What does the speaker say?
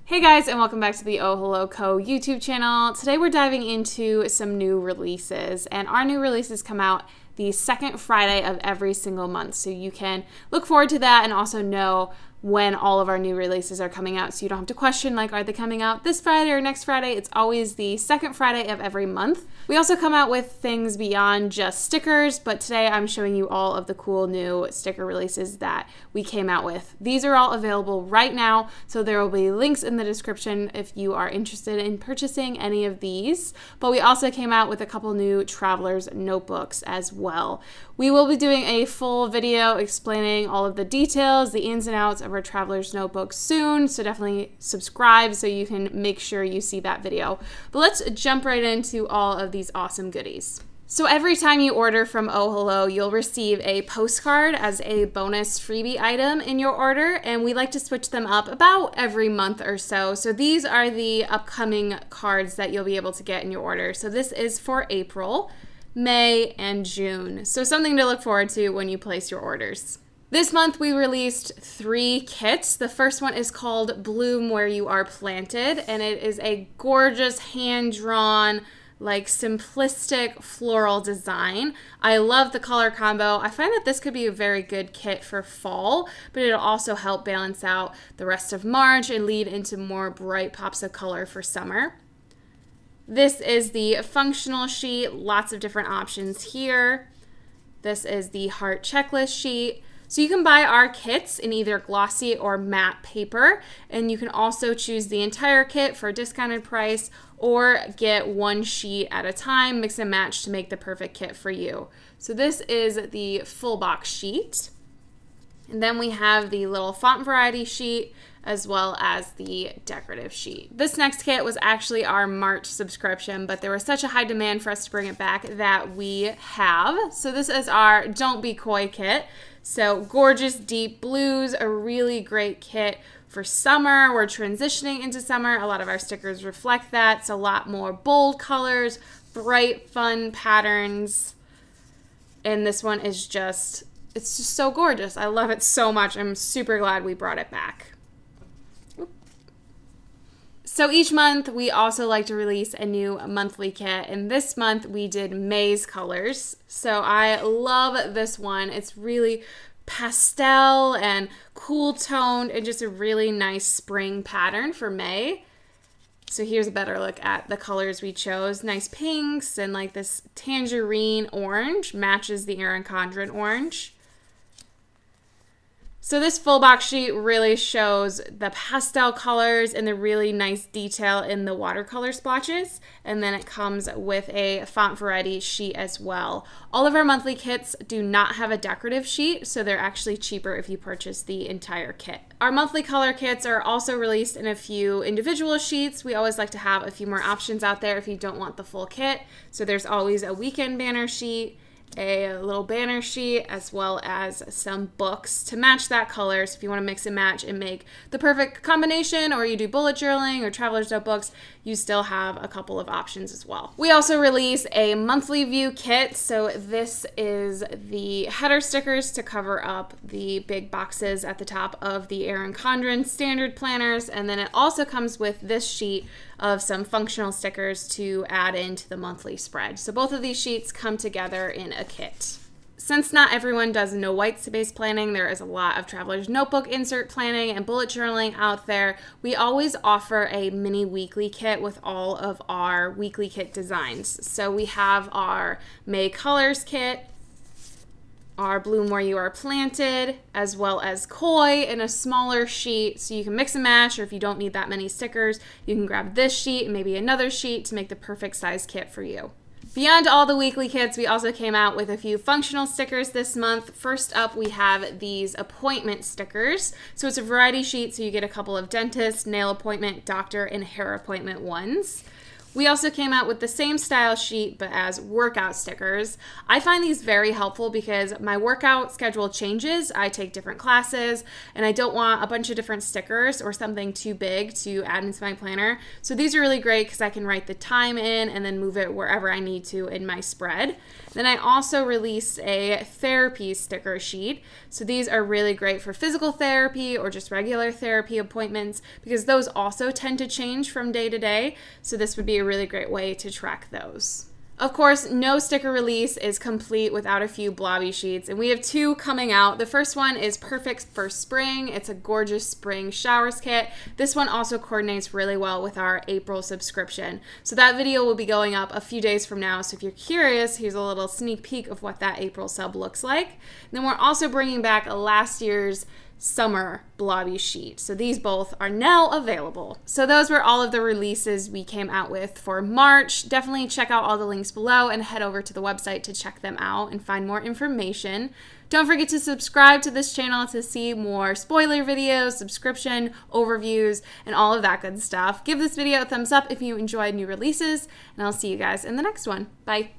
Hey guys, and welcome back to the Oh Hello Co YouTube channel. Today we're diving into some new releases, and our new releases come out the second Friday of every single month. So you can look forward to that and also know when all of our new releases are coming out, so you don't have to question like, are they coming out this Friday or next Friday? It's always the second Friday of every month. We also come out with things beyond just stickers, but today I'm showing you all of the cool new sticker releases that we came out with. These are all available right now, so there will be links in the description if you are interested in purchasing any of these. But we also came out with a couple new traveler's notebooks as well. We will be doing a full video explaining all of the details, the ins and outs of our traveler's notebook soon, so definitely subscribe so you can make sure you see that video. But let's jump right into all of these awesome goodies. So every time you order from Oh Hello, you'll receive a postcard as a bonus freebie item in your order, and we like to switch them up about every month or so. So these are the upcoming cards that you'll be able to get in your order. So this is for April, May, and June. So something to look forward to when you place your orders. This month we released 3 kits. The first one is called Bloom Where You Are Planted, and it is a gorgeous hand-drawn, like simplistic floral design. I love the color combo. I find that this could be a very good kit for fall, but it'll also help balance out the rest of March and lead into more bright pops of color for summer. This is the functional sheet, lots of different options here. This is the heart checklist sheet. So you can buy our kits in either glossy or matte paper, and you can also choose the entire kit for a discounted price or get one sheet at a time, mix and match to make the perfect kit for you. So this is the full box sheet. And then we have the little font variety sheet as well as the decorative sheet. This next kit was actually our March subscription, but there was such a high demand for us to bring it back that we have. So this is our Don't Be Coy kit. So gorgeous deep blues, a really great kit for summer. We're transitioning into summer. A lot of our stickers reflect that. It's a lot more bold colors, bright, fun patterns. And this one is just, it's just so gorgeous. I love it so much. I'm super glad we brought it back. So each month we also like to release a new monthly kit, and this month we did May's colors. So I love this one. It's really pastel and cool toned and just a really nice spring pattern for May. So here's a better look at the colors we chose. Nice pinks and like this tangerine orange matches the Erin Condren orange. So this full box sheet really shows the pastel colors and the really nice detail in the watercolor splotches. And then it comes with a font variety sheet as well. All of our monthly kits do not have a decorative sheet, so they're actually cheaper if you purchase the entire kit. Our monthly color kits are also released in a few individual sheets. We always like to have a few more options out there if you don't want the full kit. So there's always a weekend banner sheet, a little banner sheet, as well as some books to match that color. So if you want to mix and match and make the perfect combination, or you do bullet journaling or traveler's notebooks, you still have a couple of options as well. We also release a monthly view kit. So this is the header stickers to cover up the big boxes at the top of the Erin Condren standard planners. And then it also comes with this sheet of some functional stickers to add into the monthly spread. So both of these sheets come together in a kit. Since not everyone does no white space planning, there is a lot of traveler's notebook insert planning and bullet journaling out there. We always offer a mini weekly kit with all of our weekly kit designs. So we have our May colors kit, our Bloom Where You Are Planted, as well as Koi in a smaller sheet, so you can mix and match, or if you don't need that many stickers, you can grab this sheet and maybe another sheet to make the perfect size kit for you. Beyond all the weekly kits, we also came out with a few functional stickers this month. First up, we have these appointment stickers. So it's a variety sheet, so you get a couple of dentist, nail appointment, doctor, and hair appointment ones. We also came out with the same style sheet, but as workout stickers. I find these very helpful because my workout schedule changes. I take different classes, and I don't want a bunch of different stickers or something too big to add into my planner. So these are really great because I can write the time in and then move it wherever I need to in my spread. Then I also released a therapy sticker sheet. So these are really great for physical therapy or just regular therapy appointments because those also tend to change from day to day. So this would be a really great way to track those. Of course, no sticker release is complete without a few blobby sheets, and we have 2 coming out. The first one is perfect for spring. It's a gorgeous spring showers kit. This one also coordinates really well with our April subscription. So that video will be going up a few days from now, so if you're curious, here's a little sneak peek of what that April sub looks like. And then we're also bringing back last year's summer blobby sheet. So these both are now available. So those were all of the releases we came out with for March. Definitely check out all the links below and head over to the website to check them out and find more information. Don't forget to subscribe to this channel to see more spoiler videos, subscription overviews, and all of that good stuff. Give this video a thumbs up if you enjoyed new releases, and I'll see you guys in the next one. Bye.